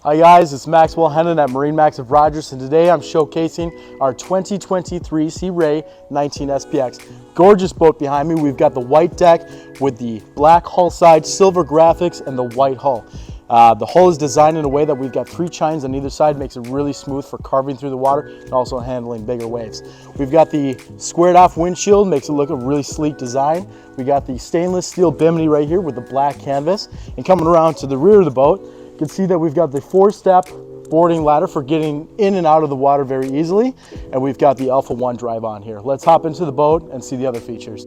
Hi guys, it's Maxwell Hennon at MarineMax of Rogers, and today I'm showcasing our 2023 Sea Ray 19 SPX. Gorgeous boat behind me. We've got the white deck with the black hull side, silver graphics, and the white hull. The hull is designed in a way that we've got 3 chines on either side, makes it really smooth for carving through the water and also handling bigger waves. We've got the squared off windshield, makes it look a really sleek design. We got the stainless steel bimini right here with the black canvas, and coming around to the rear of the boat, you can see that we've got the 4-step boarding ladder for getting in and out of the water very easily, and we've got the Alpha 1 drive on here. Let's hop into the boat and see the other features.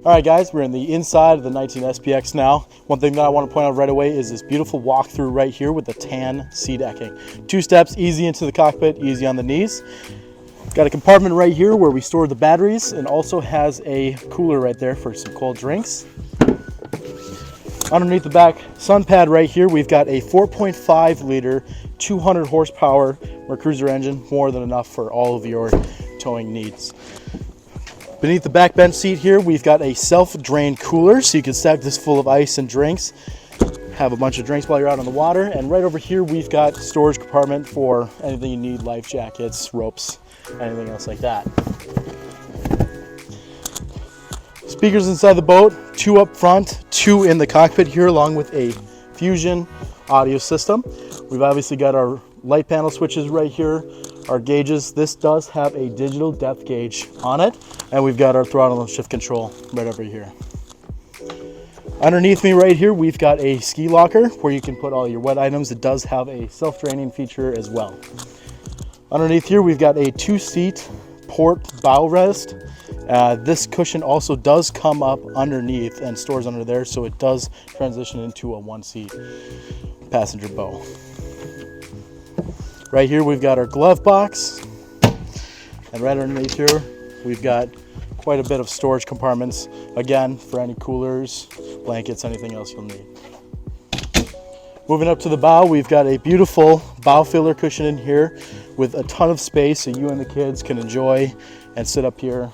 All right guys, we're in the inside of the 19 SPX now. One thing that I want to point out right away is this beautiful walkthrough right here with the tan sea decking. 2 steps, easy into the cockpit, easy on the knees. Got a compartment right here where we store the batteries, and also has a cooler right there for some cold drinks. Underneath the back sun pad right here, we've got a 4.5 liter, 200 horsepower Mercruiser engine, more than enough for all of your towing needs. Beneath the back bench seat here, we've got a self-drain cooler, so you can stack this full of ice and drinks. Have a bunch of drinks while you're out on the water. And right over here, we've got storage compartment for anything you need, life jackets, ropes, anything else like that. Speakers inside the boat, 2 up front, 2 in the cockpit here, along with a Fusion audio system. We've obviously got our light panel switches right here, our gauges. This does have a digital depth gauge on it, and we've got our throttle and shift control right over here. Underneath me right here, we've got a ski locker where you can put all your wet items. It does have a self-draining feature as well. Underneath here, we've got a 2-seat port bow rest. This cushion also does come up underneath and stores under there, so it does transition into a 1-seat passenger bow. Right here, we've got our glove box, and right underneath here, we've got quite a bit of storage compartments, again, for any coolers, blankets, anything else you'll need. Moving up to the bow, we've got a beautiful bow filler cushion in here with a ton of space so you and the kids can enjoy and sit up here,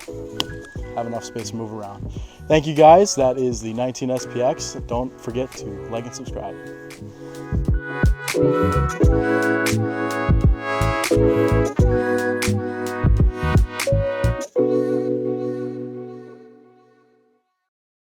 have enough space to move around. Thank you guys, that is the 19 SPX. Don't forget to like and subscribe.